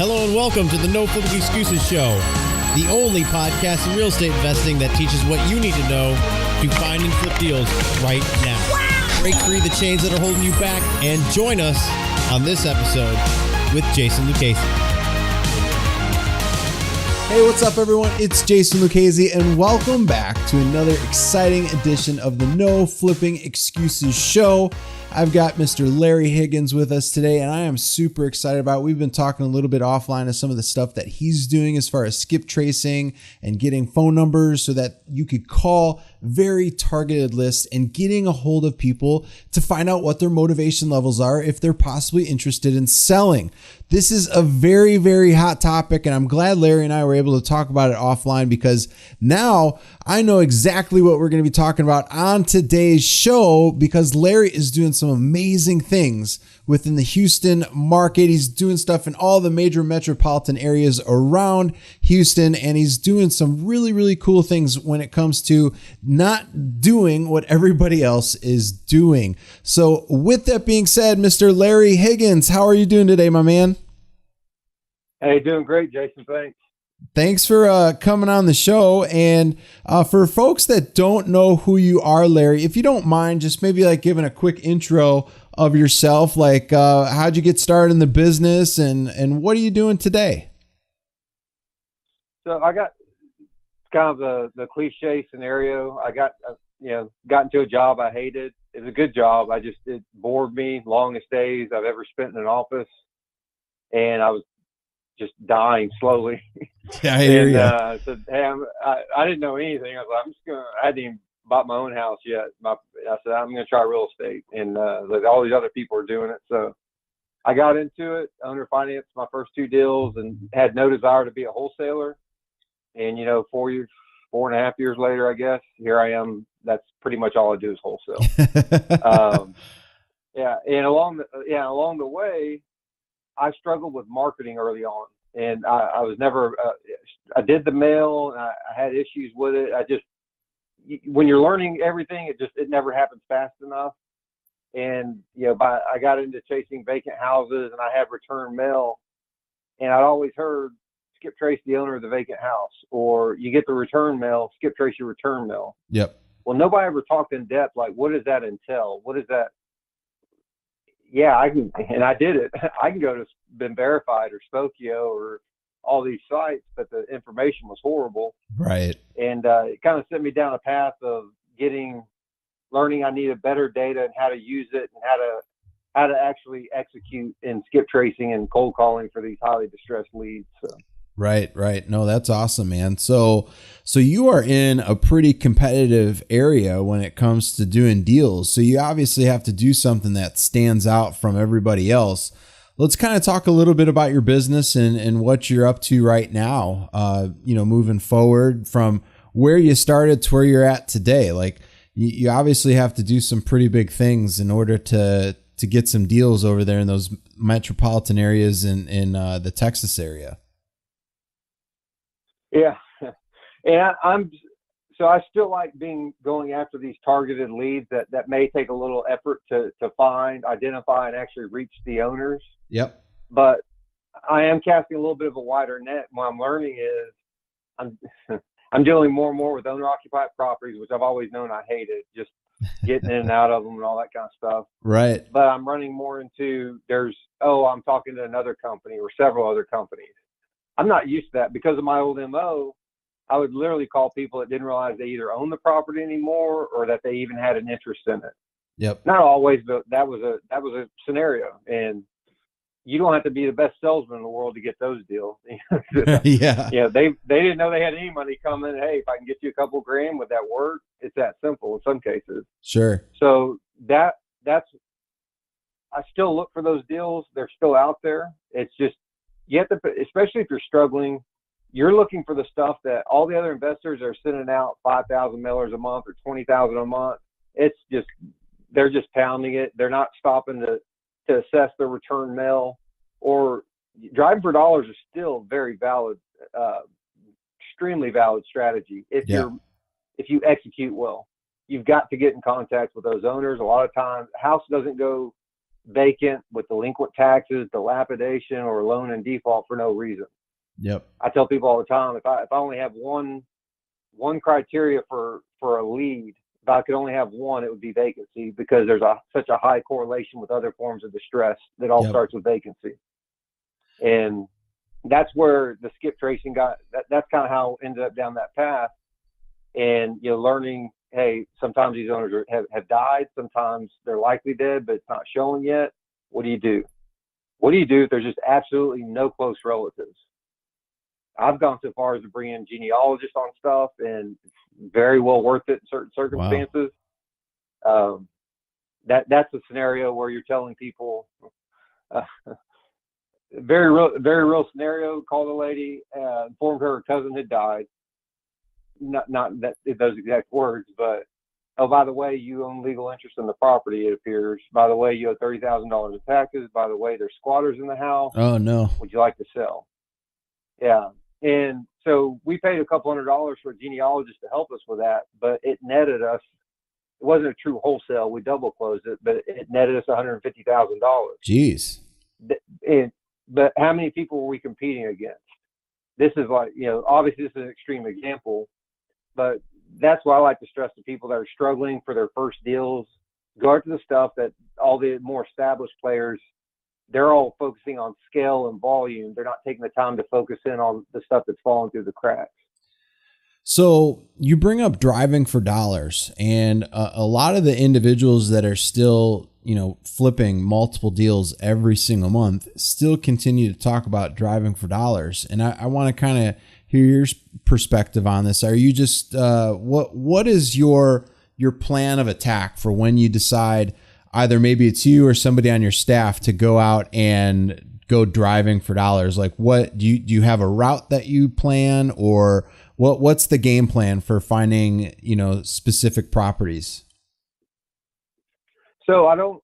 Hello and welcome to the No Flipping Excuses Show, the only podcast in real estate investing that teaches what you need to know to find and flip deals right now. Wow. Break free the chains that are holding you back and join us on this episode with Jason Lucchese. Hey, what's up, everyone? It's Jason Lucchese, and welcome back to another exciting edition of the No Flipping Excuses Show. I've got Mr. Larry Higgins with us today, and I am super excited about it. We've been talking a little bit offline of some of the stuff that he's doing as far as skip tracing and getting phone numbers so that you could call very targeted lists and getting a hold of people to find out what their motivation levels are if they're possibly interested in selling. This is a very, very hot topic, and I'm glad Larry and I were able to talk about it offline because now I know exactly what we're going to be talking about on today's show because Larry is doing some amazing things within the Houston market. He's doing stuff in all the major metropolitan areas around Houston, and he's doing some really, really cool things when it comes to not doing what everybody else is doing. So with that being said, Mr. Larry Higgins, how are you doing today, my man? Hey, doing great, Jason. Thanks. Thanks for coming on the show. And for folks that don't know who you are, Larry, if you don't mind, just maybe like giving a quick intro of yourself, like how'd you get started in the business and what are you doing today? So I got kind of the cliche scenario. I got into a job I hated. It was a good job. It bored me. Longest days I've ever spent in an office, and I was just dying slowly. Yeah, I hear you. I said, hey, I didn't know anything. I was like, I hadn't even bought my own house yet. I said, I'm going to try real estate. And like all these other people are doing it. So I got into it, owner financed my first two deals and had no desire to be a wholesaler. And, 4.5 years later, I guess, here I am. That's pretty much all I do is wholesale. And along the way, I struggled with marketing early on, and I was never, I did the mail and I had issues with it. When you're learning everything, it never happens fast enough. And, I got into chasing vacant houses and I had return mail, and I'd always heard skip trace the owner of the vacant house, or you get the return mail, skip trace your return mail. Yep. Well, nobody ever talked in depth. Like, what does that entail? What is that? Yeah, I can, and I did it. I can go to Been Verified or Spokio or all these sites, but the information was horrible. Right. And it kind of sent me down a path of learning I needed better data and how to use it and how to actually execute in skip tracing and cold calling for these highly distressed leads. So. Right. No, that's awesome, man. So you are in a pretty competitive area when it comes to doing deals. So you obviously have to do something that stands out from everybody else. Let's kind of talk a little bit about your business and what you're up to right now, moving forward from where you started to where you're at today. Like you obviously have to do some pretty big things in order to get some deals over there in those metropolitan areas in the Texas area. Yeah. And I still like going after these targeted leads that may take a little effort to find, identify, and actually reach the owners. Yep. But I am casting a little bit of a wider net. What I'm learning is I'm dealing more and more with owner occupied properties, which I've always known I hated, just getting in and out of them and all that kind of stuff. Right. But I'm running more into I'm talking to another company or several other companies. I'm not used to that because of my old MO. I would literally call people that didn't realize they either own the property anymore or that they even had an interest in it. Yep. Not always, but that was a scenario. And you don't have to be the best salesman in the world to get those deals. Yeah. Yeah. They didn't know they had any money coming. Hey, if I can get you a couple grand, would that work? It's that simple in some cases. Sure. So that's I still look for those deals. They're still out there. It's just, you have to, especially if you're struggling, you're looking for the stuff that all the other investors are sending out 5,000 mailers a month or 20,000 a month. They're just pounding it. They're not stopping to assess the return mail, or driving for dollars is still very valid, extremely valid strategy. If you execute well, you've got to get in contact with those owners. A lot of times, house doesn't go vacant with delinquent taxes, dilapidation, or loan in default for no reason. Yep. I tell people all the time, if I only have one criteria for a lead, if I could only have one, it would be vacancy, because there's such a high correlation with other forms of distress that all starts with vacancy. And that's where the skip tracing that's kind of how it ended up down that path. And, learning, hey, sometimes these owners have died. Sometimes they're likely dead, but it's not showing yet. What do you do? What do you do if there's just absolutely no close relatives? I've gone so far as to bring in genealogists on stuff, and it's very well worth it in certain circumstances. Wow. That's a scenario where you're telling people, very real scenario. Called a lady, informed her cousin had died. Not that those exact words, but, oh, by the way, you own legal interest in the property, it appears. By the way, you owe $30,000 in taxes. By the way, there's squatters in the house. Oh, no. Would you like to sell? Yeah. And so we paid a couple $100 for a genealogist to help us with that, but it netted us. It wasn't a true wholesale. We double closed it, but it netted us $150,000. Jeez. But how many people were we competing against? This is like, obviously this is an extreme example, but that's why I like to stress to people that are struggling for their first deals. Go after the stuff that all the more established players, they're all focusing on scale and volume. They're not taking the time to focus in on the stuff that's falling through the cracks. So you bring up driving for dollars, and a lot of the individuals that are still, flipping multiple deals every single month still continue to talk about driving for dollars. And I want to kind of hear your perspective on this. Are you just, what is your plan of attack for when you decide, either maybe it's you or somebody on your staff, to go out and go driving for dollars? Like, what do you have a route that you plan, or what's the game plan for finding, specific properties? So I don't,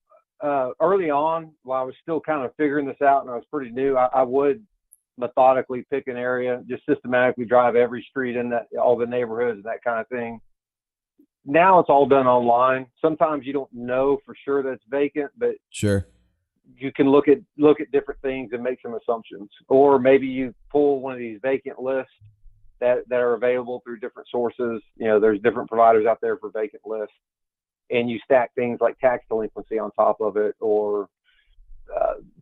early on, while I was still kind of figuring this out and I was pretty new, I would methodically pick an area, just systematically drive every street in all the neighborhoods and that kind of thing. Now it's all done online. Sometimes you don't know for sure that it's vacant, but sure, you can look at different things and make some assumptions. Or maybe you pull one of these vacant lists that are available through different sources. There's different providers out there for vacant lists, and you stack things like tax delinquency on top of it, or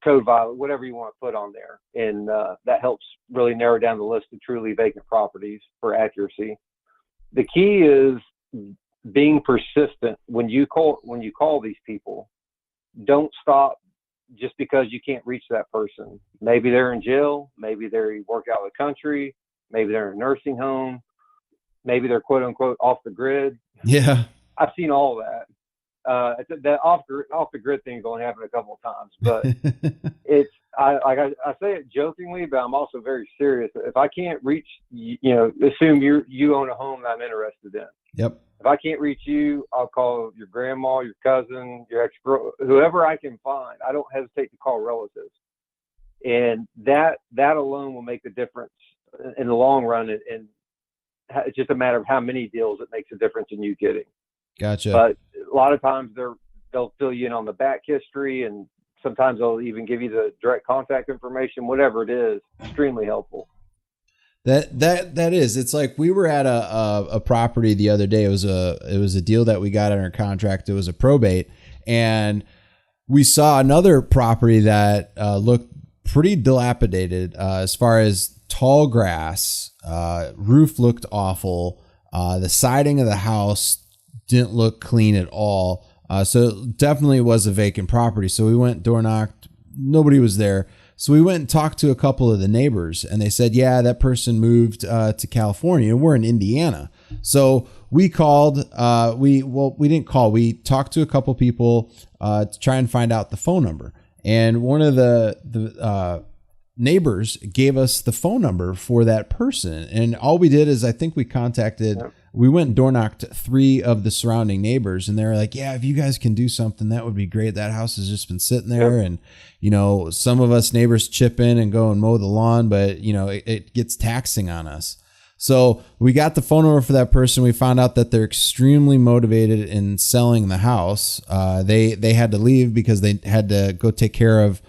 code violation, whatever you want to put on there. And that helps really narrow down the list of truly vacant properties for accuracy. The key is being persistent. When you call these people, don't stop just because you can't reach that person. Maybe they're in jail, maybe they work out of the country, maybe they're in a nursing home, maybe they're quote unquote off the grid. Yeah, I've seen all that. That off the grid thing's only happened a couple of times, but it's I say it jokingly, but I'm also very serious. If I can't reach, assume you own a home that I'm interested in. Yep. If I can't reach you, I'll call your grandma, your cousin, your ex-girl, whoever I can find. I don't hesitate to call relatives, and that alone will make the difference in the long run. And it's just a matter of how many deals it makes a difference in you getting. Gotcha. But a lot of times they'll fill you in on the back history, and sometimes they'll even give you the direct contact information. Whatever it is, extremely helpful. That is. It's like we were at a property the other day. It was a deal that we got under contract. It was a probate, and we saw another property that looked pretty dilapidated as far as tall grass. Roof looked awful. The siding of the house didn't look clean at all. So it definitely was a vacant property. So we went, door knocked, nobody was there. So we went and talked to a couple of the neighbors, and they said, yeah, that person moved to California. We're in Indiana. So we called, we didn't call. We talked to a couple people to try and find out the phone number. And one of the neighbors gave us the phone number for that person. And all we did is, I think we went and door knocked 3 of the surrounding neighbors, and they were like, yeah, if you guys can do something, that would be great. That house has just been sitting there. Yep. And, some of us neighbors chip in and go and mow the lawn, but it gets taxing on us. So we got the phone number for that person. We found out that they're extremely motivated in selling the house. They had to leave because they had to go take care of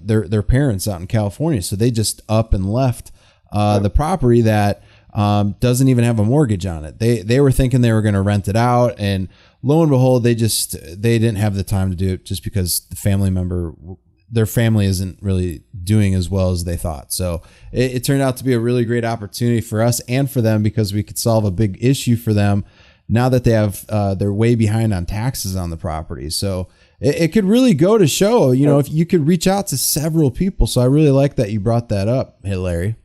their parents out in California. So they just up and left the property that doesn't even have a mortgage on it. They were thinking they were going to rent it out, and lo and behold, they didn't have the time to do it just because their family isn't really doing as well as they thought. So it turned out to be a really great opportunity for us and for them, because we could solve a big issue for them now that they have they're way behind on taxes on the property. So it could really go to show, if you could reach out to several people. So I really like that you brought that up. Hey, Larry.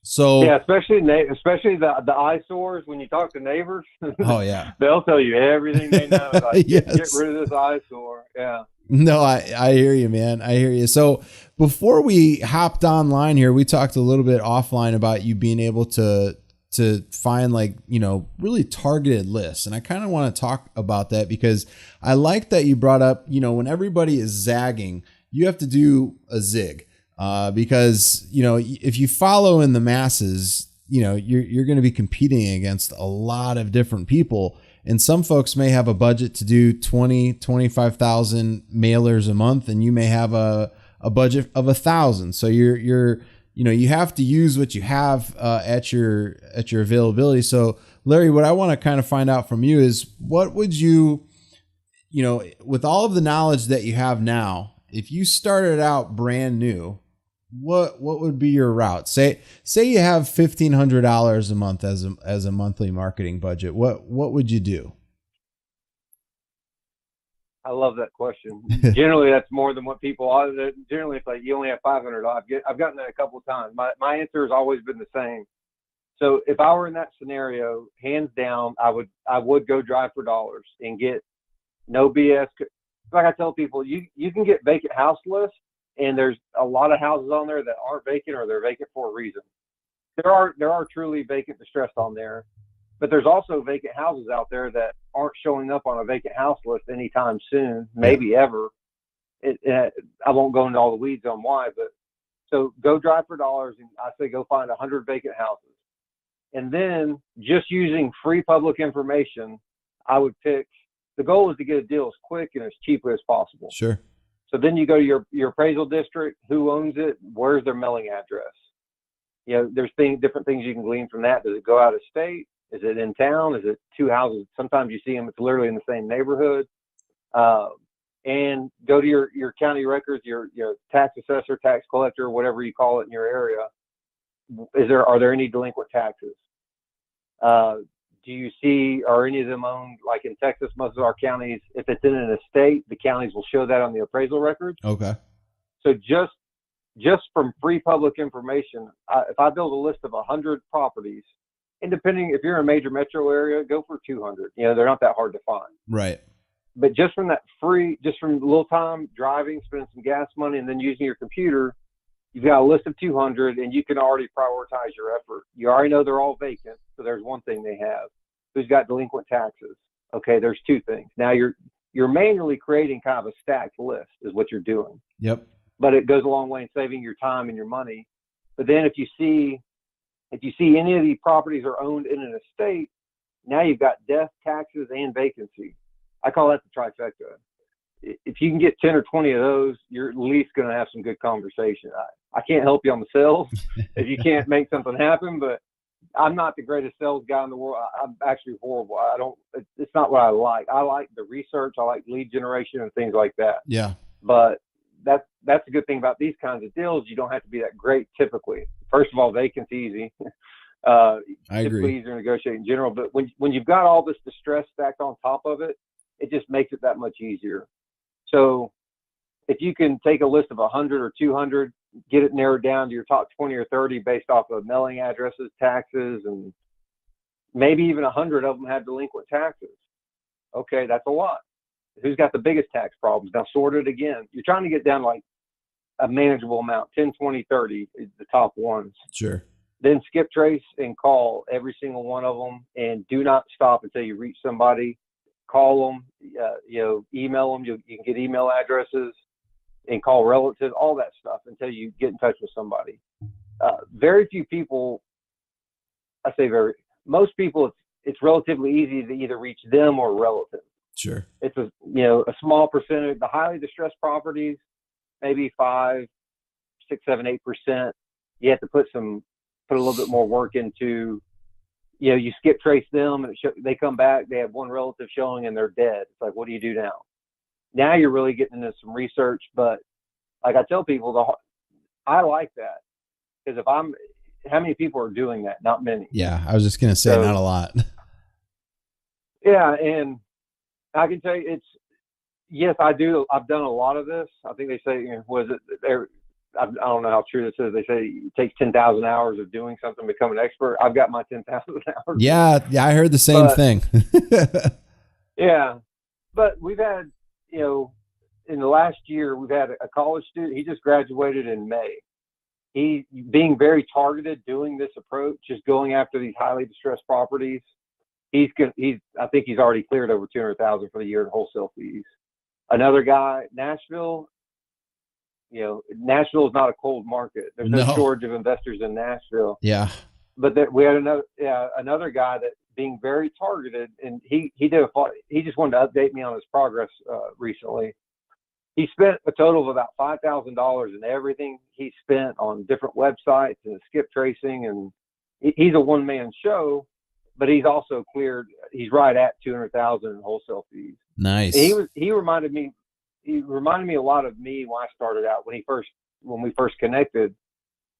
So yeah, especially the eyesores. When you talk to neighbors, oh yeah, they'll tell you everything they know. Like, yes. get rid of this eyesore. Yeah. No, I hear you, man. I hear you. So before we hopped online here, we talked a little bit offline about you being able to find really targeted lists. And I kind of want to talk about that, because I like that you brought up, when everybody is zagging, you have to do a zig. Because, if you follow in the masses, you're going to be competing against a lot of different people. And some folks may have a budget to do 25,000 mailers a month, and you may have a budget of 1,000. So you have to use what you have at your availability. So Larry, what I want to kind of find out from you is, what would you, with all of the knowledge that you have now, if you started out brand new, what would be your route? Say you have $1,500 a month as a monthly marketing budget. What would you do? I love that question. Generally, that's more than what people are. Generally, it's like you only have $500. I've gotten that a couple of times. My answer has always been the same. So if I were in that scenario, hands down, I would go drive for dollars and get no BS. Like I tell people, you can get vacant house lists, and there's a lot of houses on there that aren't vacant, or they're vacant for a reason. There are truly vacant distressed on there, but there's also vacant houses out there that aren't showing up on a vacant house list anytime soon, maybe ever. I won't go into all the weeds on why, but so go drive for dollars, and I say go find 100 vacant houses. And then just using free public information, I would pick, the goal is to get a deal as quick and as cheaply as possible. Sure. So then you go to your appraisal district, who owns it, where's their mailing address? There's different things you can glean from that. Does it go out of state? Is it in town? Is it two houses? Sometimes you see them, it's literally in the same neighborhood. And go to your county records, your tax assessor, tax collector, whatever you call it in your area. Are there any delinquent taxes? Do you see, are any of them owned, like in Texas, most of our counties, if it's in an estate, the counties will show that on the appraisal records. Okay. So just from free public information, if I build a list of 100 properties, and depending, if you're in a major metro area, go for 200. They're not that hard to find. Right. But just from a little time driving, spending some gas money, and then using your computer, you've got a list of 200, and you can already prioritize your effort. You already know they're all vacant, so there's one thing they have. Who's got delinquent taxes? Okay, there's two things. Now you're manually creating kind of a stacked list is what you're doing. Yep. But it goes a long way in saving your time and your money. But then if you see any of these properties are owned in an estate, now you've got death, taxes, and vacancy. I call that the trifecta. If you can get 10 or 20 of those, you're at least going to have some good conversation. I can't help you on the sales if you can't make something happen, but I'm not the greatest sales guy in the world. I'm actually horrible. It's not what I like. I like the research. I like lead generation and things like that. Yeah. But that's the good thing about these kinds of deals. You don't have to be that great typically. First of all, vacant's easy. I typically agree. easier to negotiate in general. But when you've got all this distress stacked on top of it, it just makes it that much easier. So if you can take a list of 100 or 200, get it narrowed down to your top 20 or 30 based off of mailing addresses, taxes, and maybe even 100 of them have delinquent taxes. Okay, that's a lot. Who's got the biggest tax problems? Now sort it again. You're trying to get down like a manageable amount, 10, 20, 30 is the top ones. Sure. Then skip trace and call every single one of them, and do not stop until you reach somebody. Call them, email them. You can get email addresses and call relatives, all that stuff until you get in touch with somebody. Very few people I say most people, it's relatively easy to either reach them or relatives. Sure. It's a small percentage. The highly distressed properties, maybe 5, 6, 7, 8%. You have to put a little bit more work into. You skip trace them, and they come back. They have one relative showing, and they're dead. It's like, what do you do now? Now you're really getting into some research. But like I tell people, I like that, because how many people are doing that? Not many. Yeah, I was just gonna say, not a lot. Yeah, and I can tell you, yes, I do. I've done a lot of this. I think they say, I don't know how true this is. They say it takes 10,000 hours of doing something to become an expert. I've got my 10,000 hours. Yeah, I heard the same thing. Yeah, but we've had, in the last year, we've had a college student. He just graduated in May. He being very targeted, doing this approach, just going after these highly distressed properties. I think he's already cleared over 200,000 for the year in wholesale fees. Another guy, Nashville. Nashville is not a cold market. There's no shortage of investors in Nashville. Yeah. But we had another guy that being very targeted, and he just wanted to update me on his progress recently. He spent a total of about $5,000 in everything he spent on different websites and skip tracing, and he's a one-man show, but he's also cleared. He's right at 200,000 in wholesale fees. Nice. And he reminded me a lot of me when I started out. When we first connected,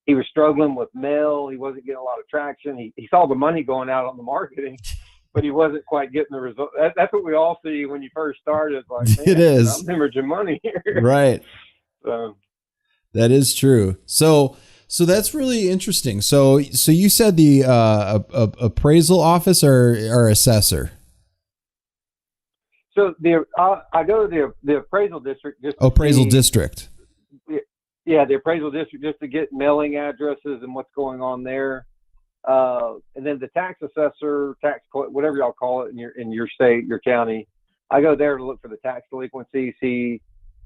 he was struggling with mail. He wasn't getting a lot of traction. He saw the money going out on the marketing, but he wasn't quite getting the result. That's what we all see when you first start. It's like, man, it is. I'm hemorrhaging money here. Right. So that is true. So that's really interesting. So you said the appraisal office or assessor? So I go to the appraisal district. District. Yeah, the appraisal district, just to get mailing addresses and what's going on there. And then the tax assessor, whatever y'all call it in your state, your county, I go there to look for the tax delinquency. See,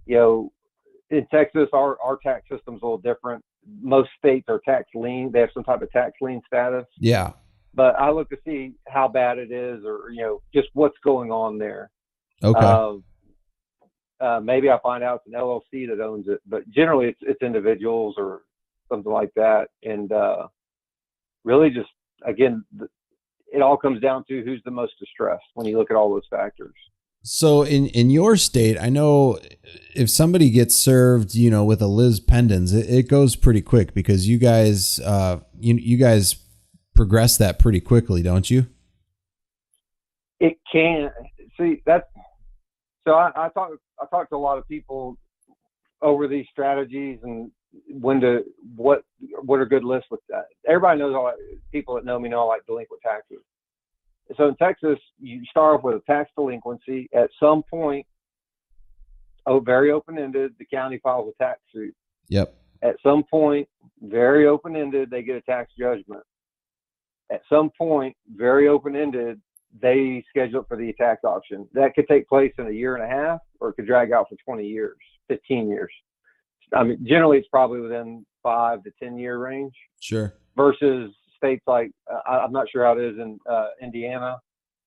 in Texas, our tax system's a little different. Most states are tax lien. They have some type of tax lien status. Yeah. But I look to see how bad it is, or just what's going on there. Okay. Maybe I find out it's an LLC that owns it, but generally it's individuals or something like that. And really, just again, it all comes down to who's the most distressed when you look at all those factors. So in your state, I know if somebody gets served, with a Liz Pendens, it goes pretty quick, because you guys you guys progress that pretty quickly, don't you? It can. See, that's. So I talk to a lot of people over these strategies and what are good lists with that. Everybody knows, people that know me know I like delinquent taxes. So in Texas, you start off with a tax delinquency. At some point, very open-ended, the county files a tax suit. Yep. At some point, very open-ended, they get a tax judgment. At some point, very open-ended, they schedule it for the tax auction. That could take place in a year and a half, or it could drag out for 20 years, 15 years. I mean, generally it's probably within 5 to 10 year range. Sure. Versus states like, I'm not sure how it is in Indiana,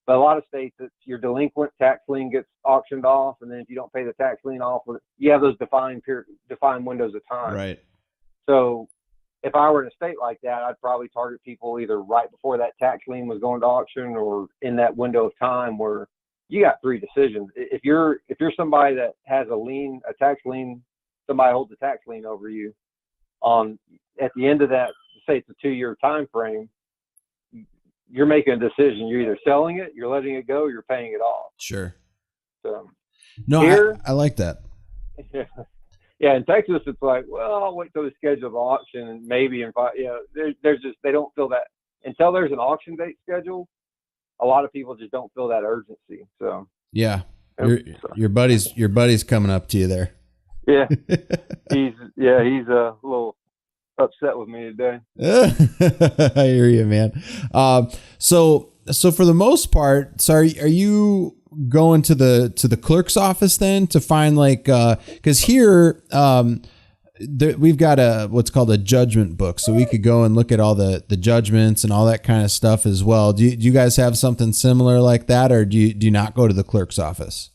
but a lot of states, it's your delinquent tax lien gets auctioned off, and then if you don't pay the tax lien off, you have those defined windows of time. Right. So if I were in a state like that, I'd probably target people either right before that tax lien was going to auction, or in that window of time where you got 3 decisions. If you're somebody that has a tax lien, somebody holds a tax lien over you, at the end of that, say it's a 2-year time frame, you're making a decision. You're either selling it, you're letting it go, or you're paying it off. Sure. So no, here, I like that. Yeah, in Texas, it's like, well, I'll wait till they schedule the auction, and maybe there's just, they don't feel that until there's an auction date scheduled. A lot of people just don't feel that urgency. So yeah, your buddy's coming up to you there. Yeah, he's a little upset with me today. I hear you, man. So for the most part, so are you going to the clerk's office then to find, like, because here we've got what's called a judgment book, so we could go and look at all the judgments and all that kind of stuff as well. Do you guys have something similar like that, or do you not go to the clerk's office?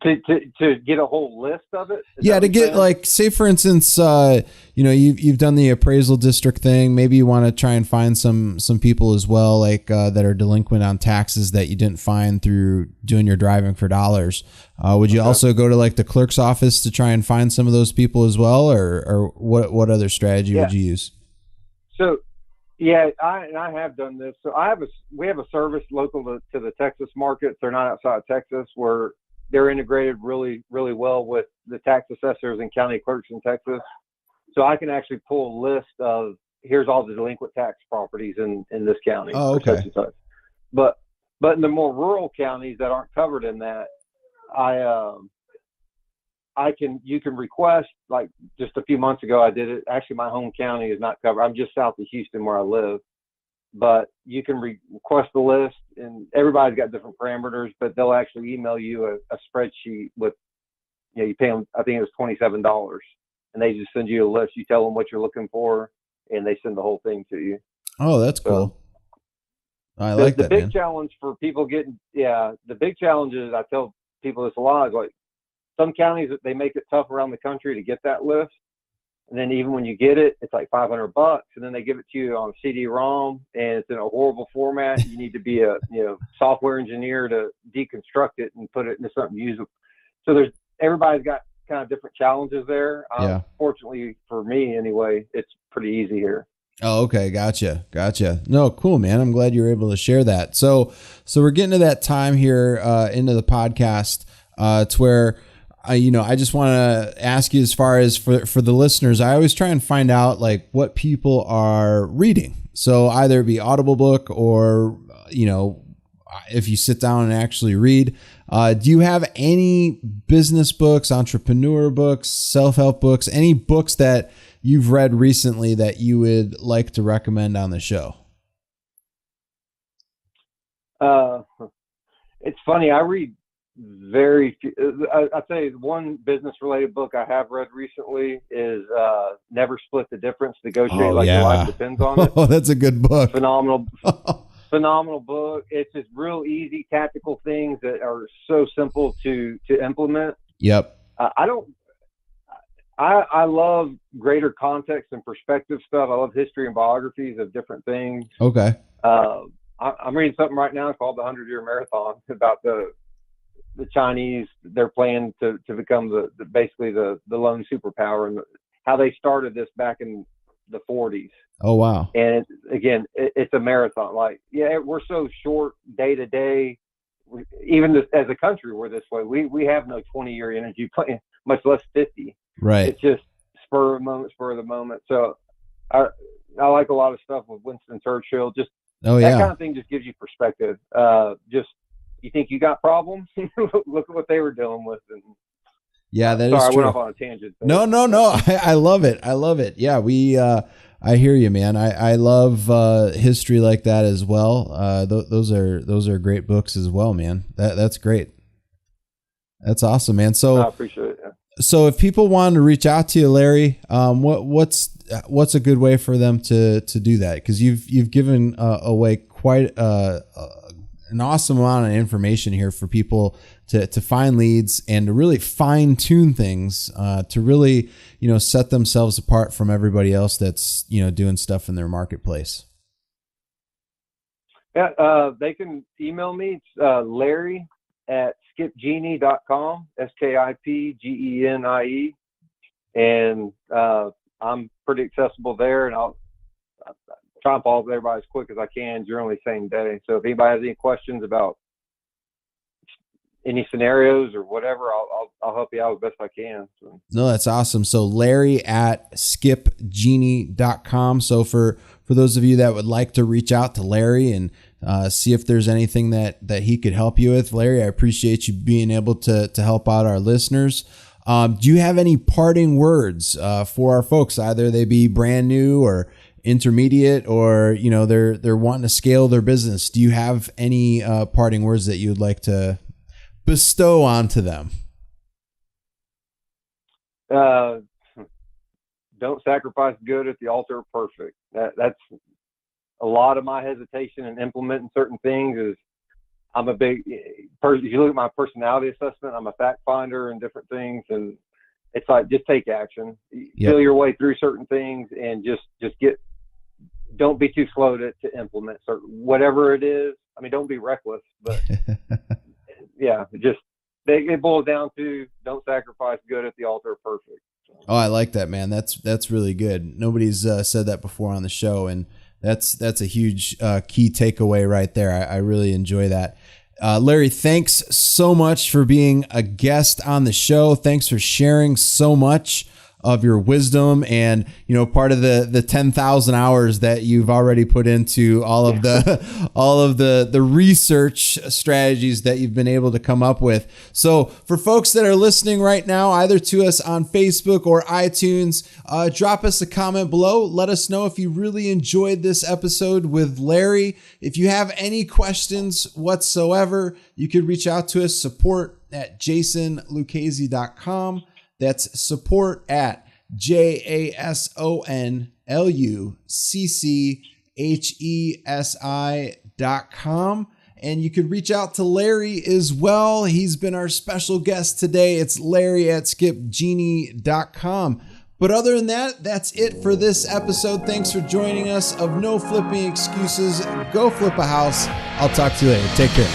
To get a whole list of it. Yeah, to get like, say for instance, you've done the appraisal district thing. Maybe you want to try and find some people as well, like that are delinquent on taxes that you didn't find through doing your driving for dollars. Would you also go to like the clerk's office to try and find some of those people as well, or what other strategy would you use? So, yeah, I have done this. So we have a service local to the Texas markets. They're not outside of Texas, where they're integrated really, really well with the tax assessors and county clerks in Texas. So I can actually pull a list of, here's all the delinquent tax properties in this county. Oh, okay. Such and such. But in the more rural counties that aren't covered in that, you can request, like just a few months ago I did it. Actually, my home county is not covered. I'm just south of Houston where I live. But you can request the list, and everybody's got different parameters, but they'll actually email you a spreadsheet with, you pay them, I think it was $27, and they just send you a list. You tell them what you're looking for, and they send the whole thing to you. Oh, that's cool. I like that. The big challenge for people the big challenge is, I tell people this a lot, is like some counties, they make it tough around the country to get that list. And then even when you get it, it's like $500, and then they give it to you on CD-ROM, and it's in a horrible format. You need to be a software engineer to deconstruct it and put it into something usable. So everybody's got kind of different challenges there. Fortunately for me, anyway, it's pretty easy here. Oh, okay, gotcha. No, cool, man. I'm glad you were able to share that. So we're getting to that time here into the podcast to where. I just want to ask you, as far as for the listeners, I always try and find out like what people are reading. So either it be Audible book or, if you sit down and actually read. Do you have any business books, entrepreneur books, self-help books, any books that you've read recently that you would like to recommend on the show? It's funny. I read very few. I'd say one business related book I have read recently is Never Split the Difference, Negotiate Your Life Depends on It. Oh, that's a good book. Phenomenal book. It's just real easy tactical things that are so simple to implement. Yep. I love greater context and perspective stuff. I love history and biographies of different things. Okay. I'm reading something right now called The 100-Year Marathon, about the Chinese. They're planning to become basically the lone superpower, and how they started this back in the 40s. Oh, wow. And it's a marathon. Like, we're so short day to day. Even as a country, we're this way. We have no 20-year energy plan, much less 50. Right. It's just spur of the moment. So I like a lot of stuff with Winston Churchill. Just that kind of thing just gives you perspective. You think you got problems? Look at what they were dealing with. And that is true. I went off on a tangent. No. I love it. Yeah, I hear you, man. I love history like that as well. Those are great books as well, man. That's great. That's awesome, man. So I appreciate it. Yeah. So if people want to reach out to you, Larry, what's a good way for them to do that? Because you've given away quite an awesome amount of information here for people to find leads and to really fine tune things, to really, set themselves apart from everybody else that's, doing stuff in their marketplace. Yeah. They can email me. It's Larry@skipgenie.com, SKIPGENIE. And, I'm pretty accessible there, and I'll try and follow up with everybody as quick as I can, generally same day. So if anybody has any questions about any scenarios or whatever, I'll help you out as best I can. So. No, that's awesome. So Larry@skipgenie.com. So for those of you that would like to reach out to Larry and see if there's anything that he could help you with, Larry, I appreciate you being able to help out our listeners. Do you have any parting words for our folks? Either they be brand new or intermediate, or they're wanting to scale their business. Do you have any parting words that you would like to bestow onto them? Uh, don't sacrifice good at the altar of perfect. That's a lot of my hesitation in implementing certain things. Is I'm a big person. If you look at my personality assessment, I'm a fact finder and different things, and it's like just take action, feel your way through certain things, and just don't be too slow to implement certain whatever it is. I mean, don't be reckless, but yeah, it boils down to don't sacrifice good at the altar of perfect. Oh, I like that, man. That's really good. Nobody's said that before on the show, and that's a huge key takeaway right there. I really enjoy that. Larry, thanks so much for being a guest on the show. Thanks for sharing so much of your wisdom and, part of the 10,000 hours that you've already put into all of the research strategies that you've been able to come up with. So for folks that are listening right now, either to us on Facebook or iTunes, drop us a comment below. Let us know if you really enjoyed this episode with Larry. If you have any questions whatsoever, you could reach out to us, support@jasonluchesi.com. That's support at JASONLUCCHESI.com. And you could reach out to Larry as well. He's been our special guest today. It's Larry at skipgenie.com. But other than that, that's it for this episode. Thanks for joining us of No Flipping Excuses. Go flip a house. I'll talk to you later. Take care.